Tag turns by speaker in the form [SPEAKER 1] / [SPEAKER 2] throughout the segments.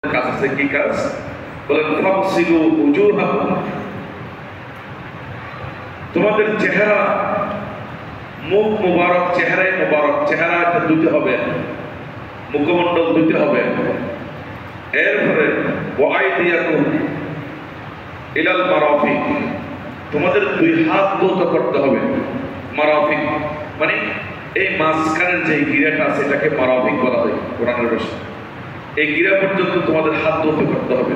[SPEAKER 1] কাজ আছে, কি কাজ বলেন? ফাগসিলু উজুহাকুম, তোমাদের চেহারা, মুখ মুবারক, চেহারায় মুবারক, চেহারাটা ধুতে হবে, মুখমণ্ডল ধুতে হবে। এরপরে ওয়াইদিয়াকুম ইলাল মারাফিক, তোমাদের দুই হাত ধৌত করতে হবে। মারাফিক মানে এই মাঝখানের যে গিরাটা আছে এটাকে মারাফিক বলা হয় কোরআনের ভাষায়। এই গিরা পর্যন্ত তোমাদের হাত ধৌত করতে হবে।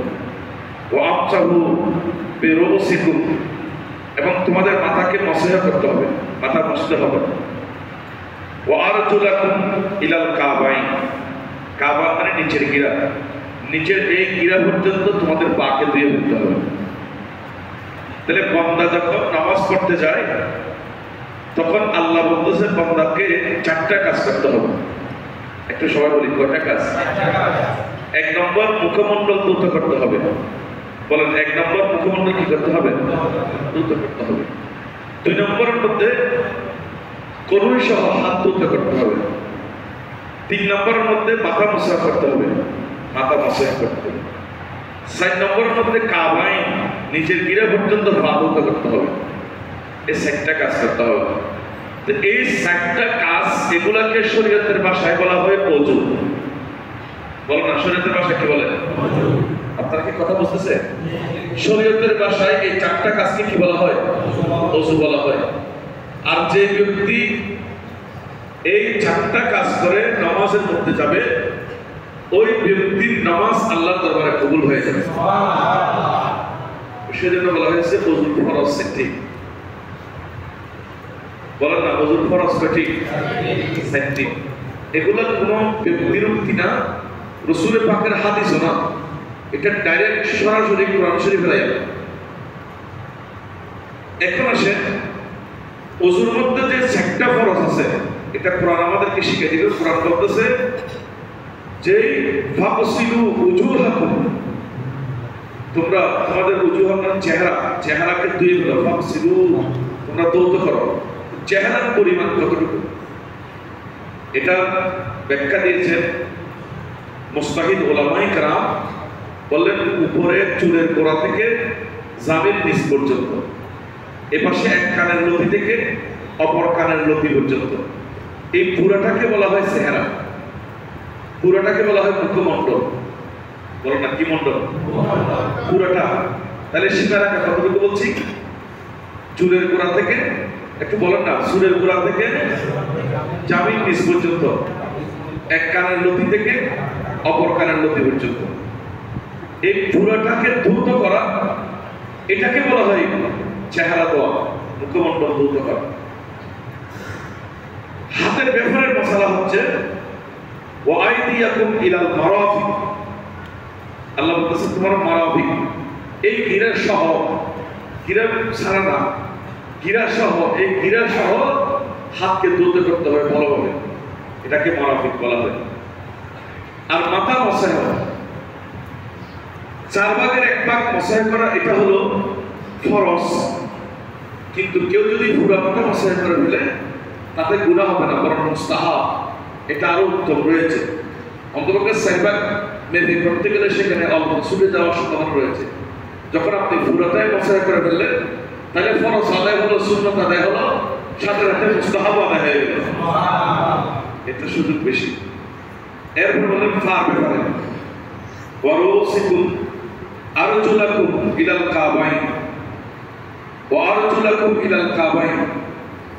[SPEAKER 1] ওয়ামসাহু বিরুসিকুম, এবং তোমাদের মাথাকে মসহ করতে হবে, মাথা মুছতে হবে। ওয়ারজুলাকুম ইলাল কাবাইন, কাবা মানে নিচের গিরা, নিচের এই গিরা পর্যন্ত তোমাদের পাকে ধুয়ে ফেলতে হবে। তাহলে বান্দা যখন নামাজ পড়তে যায় তখন আল্লাহ বলতেছে বান্দাকে চারটা কাজ করতে হবে। একটু সবাই বলি কয়টা কাজ? এক নম্বর মুখমণ্ডল ধৌত করতে হবে। বলেন, এক নম্বর মুখমণ্ডল কি করতে হবে? ধৌত করতে হবে। দুই নম্বরের মধ্যে কনুই সহ হাত ধৌত করতে হবে। তিন নম্বরের মধ্যে মাথা মসা করতে হবে, মাথা মসা করতে হবে। চার নম্বরের মধ্যে কাবাইন, নিচের গিরা পর্যন্ত পা ধৌত করতে হবে। এই চারটা কাজ করতে হবে। তো এই চারটা কাজ, এগুলাকে শরীয়তের ভাষায় বলা হয় ওযু। বলো না, শরীয়তের ভাষায় কি বলে? আপনারা কি কথা বুঝতেছে? শরীয়তের ভাষায় এই চারটা কাজকে কি বলা হয়? ওযু বলা হয়। আর যে ব্যক্তি এই চারটা কাজ করে নামাজের মধ্যে যাবে, ওই ব্যক্তির নামাজ আল্লাহর দরবারে কবুল হয়ে যাবে। সেজন্য বলা হয়েছে ওযুর ফরজ সেটি। বলেন না, ওযুর ফরজ কয়টি? সেটি। এগুলো কোনো ব্যক্তির উক্তি না, রাসূল পাকের হাদিসও না, এটা ডাইরেক্ট সরাসরি কোরআন শরীফে আয়াত। এখন আসেন ওযুর মধ্যে যে চারটা ফরজ আছে, এটা কোরআন আমাদেরকে শিখিয়ে দিল। কোরআন বলতেছে যে ফাগসিলু উজুহাকুম, তোমরা তোমাদের উজুহ মানে চেহারা, চেহারাকে ধুয়ে ফেলো। ফাগসিলু, তোমরা ধৌত করো। চেহারার পরিমাণ কতটুকু এটা ব্যাখ্যা দিয়েছেন মুস্তাহিদ উলামায়ে কেরাম। বললেন উপরে চুলের গোড়া থেকে জামির নিচ পর্যন্ত, এপাশে এক কানের লতি থেকে অপর কানের লতি পর্যন্ত, এই পুরাটাকে বলা হয় চেহারা, পুরাটাকে বলা হয় মুখমণ্ডল। বলো না, কি মণ্ডল? পুরাটা। তাহলে সীমারেখা কতটুকু বলছি? চুলের গোড়া থেকে, একটু বলেন না, চুলের গোড়া থেকে জামির নিচ পর্যন্ত, এক কানের লতি থেকে অপর কানের লতি পর্যন্ত, এই পুরাটাকে ধৌত করা, এটাকে বলা হয় চেহারা দেওয়া, মুখমণ্ডল ধৌত করা। হাতের ব্যাপারে মশালা হচ্ছে ওয়াইদিয়াকুম ইলাল মারাফিক, আল্লাহ বলতেছে তোমার মারাফিক, এই গিরা সহ, গিরা ছাড়া না, গিরা সহ, এই গিরা সহ হাতকে ধৌত করতে হবে ভালোভাবে, এটাকে মারাফিক বলা হয়। আর মাথা মশাই হয়, 4 ভাগের 1 ভাগ মশাই করা, এটা হলো ফরজ। কিন্তু কেউ যদি পুরো মাথা মশাই করে ফেলে তাতে গুনাহ হবে না, বরং মুস্তাহাব, এটা আরো উত্তম রয়েছে। অন্তপক্ষে 4 ভাগ মেপে করতে গেলে সেখানে অল্প ছুটে যাওয়ার সম্ভাবনা রয়েছে। যখন আপনি পুরোটাই মশাই করে ফেললেন তাহলে ফরজ আদায় হলো, সুন্নাত আদায় হলো, সাথে সাথে মুস্তাহাব আদায় হয়ে গেল, এটা সুযোগ বেশি। এরপর বলেন ফার ব্যাপারে ওয়ারুসিকুম আরজুলাকুম ইলাল কাবাইন, ওয়ারজুলাকুম ইলাল কাবাইন,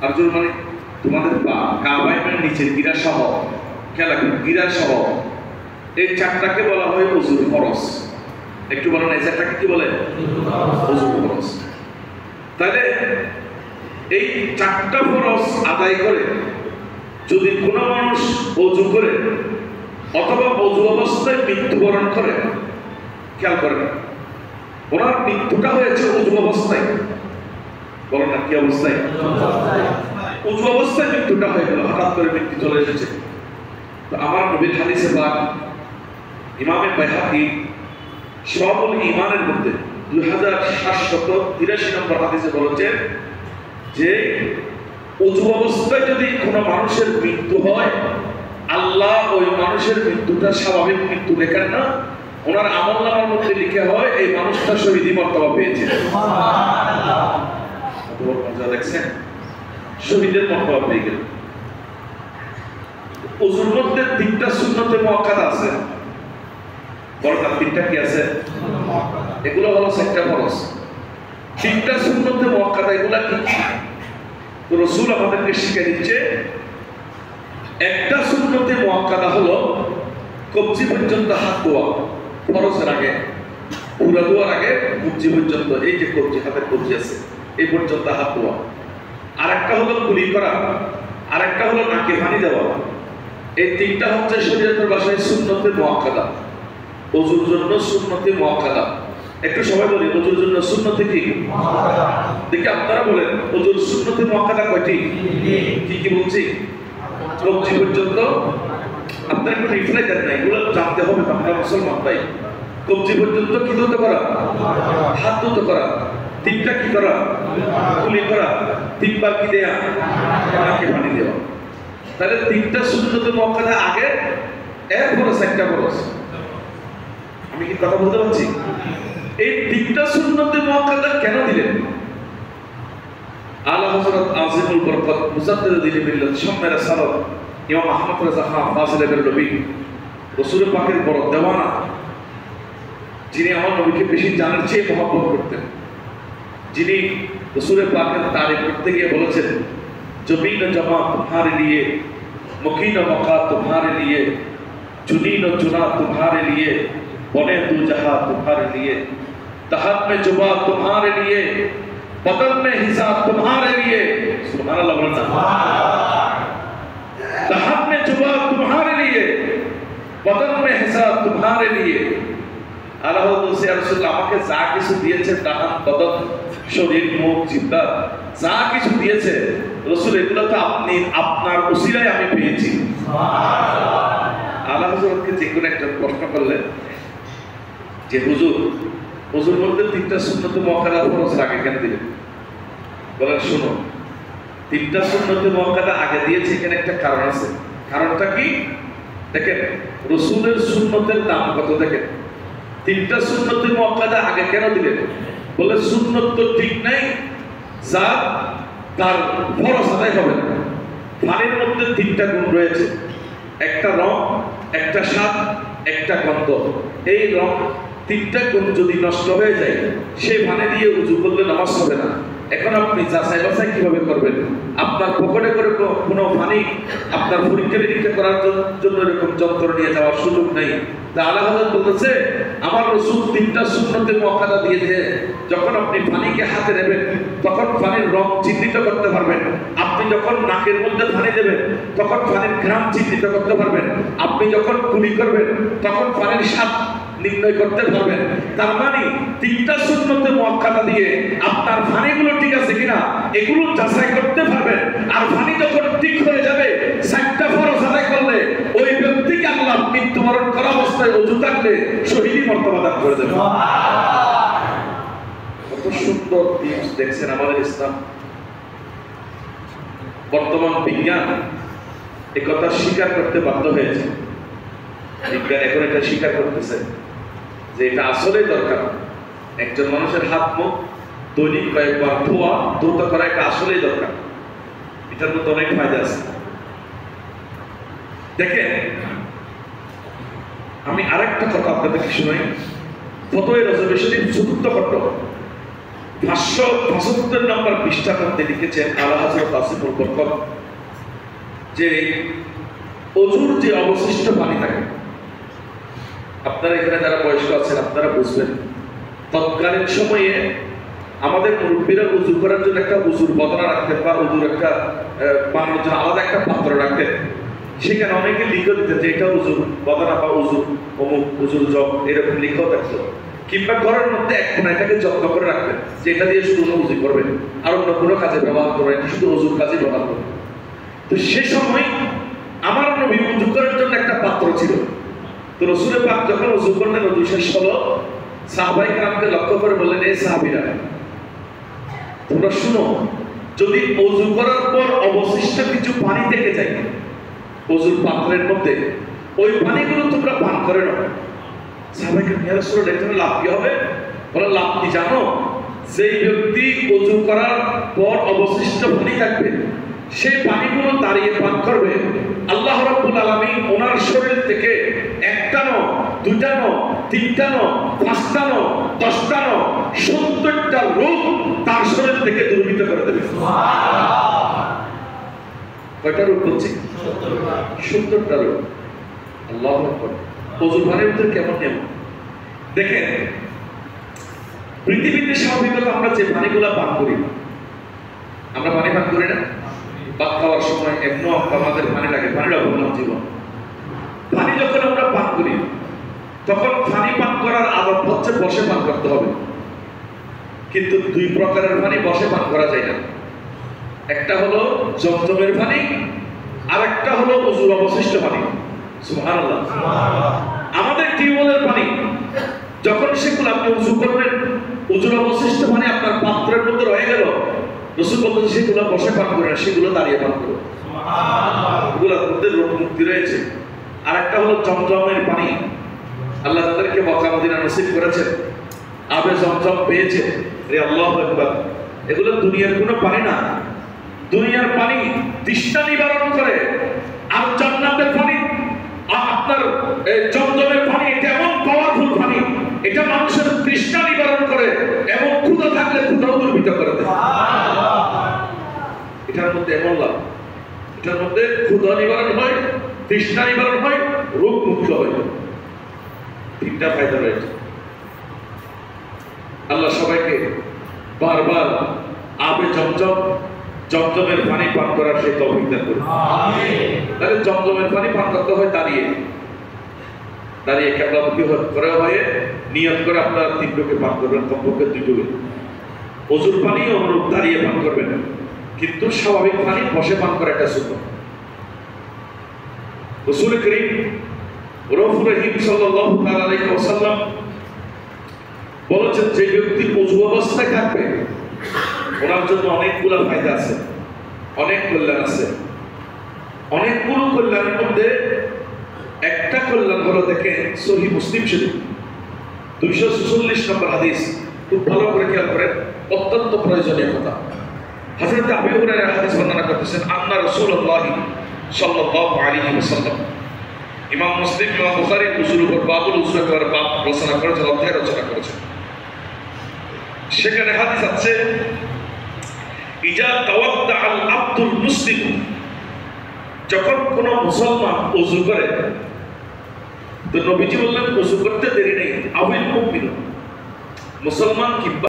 [SPEAKER 1] আরজুল মানে তোমাদের পা, কাবাইন মানে নিচের গিরা সহ, খেলা গিরা সহ, এই চারটাকে বলা হয় ওযুর ফরজ। একটু বলেন এই চারটাকে কি বলে? ওযুর ফরজ। তাহলে এই চারটা ফরজ আদায় করে যদি কোনো মানুষ ওযু করে অথবা ওযু অবস্থায় মৃত্যুবরণ করে, খেয়াল করেন ওনার মৃত্যুটা হয়েছে ওযু অবস্থায়। বলেন না, কি অবস্থায়? ওযু অবস্থায় মৃত্যুটা হয়ে গেল, হঠাৎ করে মৃত্যু চলে এসেছে। তো আমার নবীর হাদিসে পাক ইমামে বাইহাকী শুআবুল ঈমানের মধ্যে 2783 নম্বর হাদিসে বলেছেন যে ওযু অবস্থায় যদি কোনো মানুষের মৃত্যু হয়, আল্লাহ ওই মানুষের মৃত্যুটা স্বাভাবিক মৃত্যু লেখেন না, ওনার আমলনামার মধ্যে লিখে হয় এই মানুষটা শহীদি মর্তবা পেয়েছে। মজা দেখছেন, শহীদের মর্তবা পেয়ে গেল। ওজুর মধ্যে 3টা সুন্নতে মুআক্কাদা আছে। বলটা 3টা কি আছে? এগুলো হলো 4টা ফরজ। 3টা সুন্নতে মুআক্কাদা এগুলা কি? তো রাসূল আমাদেরকে শিখিয়ে দিচ্ছে একটা সুন্নতে মুআক্কাদা হলো কবজি পর্যন্ত হাত ধোয়া, ফরজের আগে, পুরা ধোয়ার আগে কবজি পর্যন্ত, এই যে কবজি, হাতের কবজি আছে এই পর্যন্ত হাত ধোয়া। আরেকটা হলো কুলি করা, আরেকটা হলো নাকে পানি দেওয়া। এই 3টা হচ্ছে শরীয়তের ভাষায় সুন্নতে মুআক্কাদা, ওযুর জন্য সুন্নতে মুআক্কাদা। একটু সবাই বলি ওযুর জন্য সুন্নতে কি? দেখি আপনারা বলেন ওযুর সুন্নতে মুআক্কাদা কয়টি? কি কি বলছি? কবজি পর্যন্ত। আপনারা একটু রিপ্লাই দেন না, এগুলো জানতে হবে, আমরা মুসলমান ভাই। কবজি পর্যন্ত কি ধুতে করা? হাত ধুতে করা। 3টা কি করা? কুলি করা। 3বার কি দেয়া? নাকে পানি দেওয়া। তাহলে 3টা সুন্নতে মুআক্কাদা আগে, এরপরে 4টা ফরজ। আমি কি কথা বলতে পারছি? এই 3টা সুন্নতে মুআক্কাদা কেন দিলেন? আলা হযরত আজিমুল বরকত মুজাদ্দিদ দিন মিল্লাত সম্মের সালাত ইমাম আহমদ রাজা খান ফাজিলে বেরলভী, রাসূল পাকের বড় দেওয়ানা, যিনি আমার নবীকে বেশি জানার চেয়ে মহব্বত করতেন, যিনি রাসূল পাকের তারিফ করতে গিয়ে বলেছেন জমিন ও জমা তোমারে লিয়ে, মুকিন ও মকা তোমারে লিয়ে, जुनीन और चुना तुम्हारे लिए, बने दो जहां तुम्हारे लिए, तहत में जुबा तुम्हारे लिए, बदन में हिसाब तुम्हारे लिए। सुभान अल्लाह बोलना। तहत में जुबा तुम्हारे लिए, बदन में हिसाब तुम्हारे लिए। আল্লাহ বলছে রাসূল আমাকে যা কিছু দিয়েছে, তাহান বদন, শরীর, মুখ, জিহ্বা, যা কিছু দিয়েছে রাসূল এগুলো তো আপনি আপনার উসিলায় আমি পেয়েছি। আল্লাহ হযরতকে যে কোনো একটা প্রশ্ন করলেন যে হুজুর, হুজুর বলতে 3টা সুন্নতে মুআক্কাদা ফরজ আগে কেন দিলেন? বলেন শুনো, 3টা সুন্নতে মুআক্কাদা আগে দিয়েছে, এখানে একটা কারণ আছে। কারণটা কি? দেখেন রাসূলের সুন্নতের দাম কত। দেখেন 3টা সুন্নতে মুআক্কাদা আগে কেন দিলেন? বলে সুন্নত তো ঠিক নাই, যা তার ফরজ আদায় হবে না। পানির মধ্যে 3টা গুণ রয়েছে, একটা রং, একটা স্বাদ, একটা গন্ধ। এই রং 3টা গুণ যদি নষ্ট হয়ে যায়, সেই পানি দিয়ে উযু করলে নামাজ হবে না। এখন আপনি যাচাই বাছাই কিভাবে করবেন? আপনার পকেটে করে কোনো পানি আপনার পরীক্ষা নিরীক্ষা করার জন্য এরকম যন্ত্র নিয়ে যাওয়ার সুযোগ নেই। তা আল্লাহ হযরত বলতেছে আমার রাসূল 3টা সুন্নতে মুআক্কাদা দিয়েছে, যখন আপনি পানিকে হাতে নেবেন তখন পানির রং চিহ্নিত করতে পারবেন। আপনি যখন নাকের মধ্যে পানি দেবেন তখন পানির ঘ্রাণ চিহ্নিত করতে পারবেন। আপনি যখন কুলি করবেন তখন পানির স্বাদ নির্ণয় করতে পারবেন। তার মানে 3টা সুন্নতে মুআক্কাদা দিয়ে আপনার পানিগুলো ঠিক আছে কিনা এগুলো যাচাই করতে পারবেন। আর পানি যখন ঠিক হয়ে যাবে, 4টা ফরজ আদায় করলে ওই ব্যক্তিকে আল্লাহ মৃত্যুবরণ করা অবস্থায় ওযু থাকলে শহীদি মর্তবা দান করে দেবেন। কত সুন্দর টিপস দেখছেন আমাদের ইসলাম। বর্তমান বিজ্ঞান একথা স্বীকার করতে বাধ্য হয়েছে। বিজ্ঞান এখন এটা স্বীকার করতেছে যে এটা আসলে দরকার। একজন মানুষের হাত মুখ দৈনিক কয়েকবার ধোয়া করা এটা আসলেই দরকার। এটার মধ্যে অনেক ফায়দা আছে। দেখেন আমি আরেকটা কথা আপনাদেরকে শোনাই। ফতোয়া রজবে শরীফ ৪র্থ খণ্ড 575 নম্বর পৃষ্ঠার মধ্যে লিখেছেন আলা হযরত আসিফুল বরকত যে ওযুর যে অবশিষ্ট পানি থাকে, আপনারা এখানে যারা বয়স্ক আছেন আপনারা বুঝবেন, তৎকালীন সময়ে আমাদের মুরব্বীরা উযু করার জন্য একটা উযুর বদনা রাখতেন বা উযুর একটা বানানোর জন্য আলাদা একটা পাত্র রাখতেন। সেখানে অনেকে লিখে দিতেন যে এটা উযুর বদনা বা উযুর অমুক, উযুর জগ, এরকম লিখেও থাকতো। কিংবা ঘরের মধ্যে এক কোণা এটাকে যত্ন করে রাখতেন যে এটা দিয়ে শুধু উযু করবেন, আর অন্য কোনো কাজে ব্যবহার করবেন, শুধু উযুর কাজে ব্যবহার করবেন। তো সে সময় আমার নবী উযু করার জন্য একটা পাত্র ছিল। তো রাসূল পাক যখন উযু করলেন, ওযু শেষ হলো, সাহাবায়ে কেরামকে লক্ষ্য করে বললেন, এই সাহাবীরা তোমরা শুনো, যদি ওযু করার পর অবশিষ্ট কিছু পানি থেকে যায় ওযুর পাত্রের মধ্যে, ওই পানিগুলো তোমরা পান করে নাও। সাহাবায়ে ইয়া রাসূলুল্লাহ এখানে লাভ কি হবে? বলে লাভ কি জানো? যেই ব্যক্তি ওযু করার পর অবশিষ্ট পানি থাকবে সেই পানিগুলো দাঁড়িয়ে পান করবে, আল্লাহ রাব্বুল আলামিন ওনার শরীর থেকে একটা নো, দুইটা নো, তিনটা নো, পাঁচটা নো, 10টা নো, 70টা রোগ তার শরীর থেকে দূরীভূত করে দেবে। কয়টা রোগ হচ্ছে? 70টা রোগ। আল্লাহু আকবার। ওযু পানির ভিতরে কেমন নিয়ম দেখেন। পৃথিবীতে স্বাভাবিকত আমরা যে পানিগুলো পান করি, আমরা পানি পান করি না? ভাত খাওয়ার সময় এমন আমাদের পানি লাগে, পানিটা বললাম জীবন। পানি যখন আমরা পান করি তখন পানি পান করার আদব হচ্ছে বসে পান করতে হবে। কিন্তু দুই প্রকারের পানি বসে পান করা যায় না। একটা হলো জমজমের পানি, আর একটা হলো ওযুর অবশিষ্ট পানি। সুবহানাল্লাহ। আমাদের টিউবওয়েলের পানি যখন সেগুলো আপনি ওযু করবেন, ওযুর অবশিষ্ট পানি আপনার পাত্রের মধ্যে রয়ে গেল, রাসূল বলেন সেগুলো বসে পান করে না, সেগুলো দাঁড়িয়ে পান করো। এগুলোর মধ্যে রোগ মুক্তি রয়েছে। আর একটা হলো জমজমের পানি। আল্লাহ তাদেরকে মক্কা মদিনা নসিব করেছেন, আবে জমজম পেয়েছে। রে আল্লাহু আকবার। এগুলো দুনিয়ার কোনো পানি না। দুনিয়ার পানি তৃষ্ণা নিবারণ করে, আর জান্নাতের পানি আপনার জমজমের পানি এটা এমন পাওয়ারফুল পানি, এটা মানুষের তৃষ্ণা নিবারণ করে এবং ক্ষুধা থাকলে ক্ষুধাও দূরীভূত করে দেয়। এটার মধ্যে এমন লাভ, এটার মধ্যে ক্ষুধা নিবারণ হয়, তৃষ্ণা নিবারণ হয়, রোগ মুক্ত হয়। তিনটা ফায়দা রয়েছে। আল্লাহ সবাইকে বারবার আবে জমজম, জমজমের পানি পান করার সেই তৌফিক দান করুন। তাহলে জমজমের পানি পান করতে হয় দাঁড়িয়ে দাঁড়িয়ে, কিবলামুখী করে হয়ে নিয়ত করে আপনারা 3 ঢোকে পান করবেন, কমপক্ষে 2 ঢোকে। ওযুর পানি অনুরূপ দাঁড়িয়ে পান করবেন, কিন্তু স্বাভাবিক পানি বসে পান করা একটা সুন্নাত। রাসূল করিম রউফুর রহিম সাল্লাল্লাহু আলাইহি ওয়াসাল্লাম বলেছেন, যে ব্যক্তি ওযু অবস্থায় থাকবে ওনার জন্য অনেকগুলো ফায়দা আছে, অনেক কল্যাণ আছে। অনেকগুলো কল্যাণের মধ্যে একটা কল্যাণ হলো দেখেন সহিহ মুসলিম শরীফ 246 নম্বর হাদিস। খুব ভালো করে খেয়াল করেন, অত্যন্ত প্রয়োজনীয় কথা। হযরত আবু হুরায়রা হাদিস বর্ণনা করতেছেন, আন্না রাসূলুল্লাহ সাল্লাল্লাহু আলাইহি ওয়াসাল্লাম। ইমাম মুসলিম, ইমাম বুখারী উযুর উপর বাবুল উযুর করার বাব রচনা করেছেন, অধ্যায় রচনা করেছেন। সেখানে হাদিস আছে, ইজা তাওয়াদ্দা আল আব্দুল মুসলিম, যখন কোন মুসলমান ওযু করে, তো নবীজি বললেন ওযু করতে দেরি নেই, আবিল মুমিন, মুসলমান কিংবা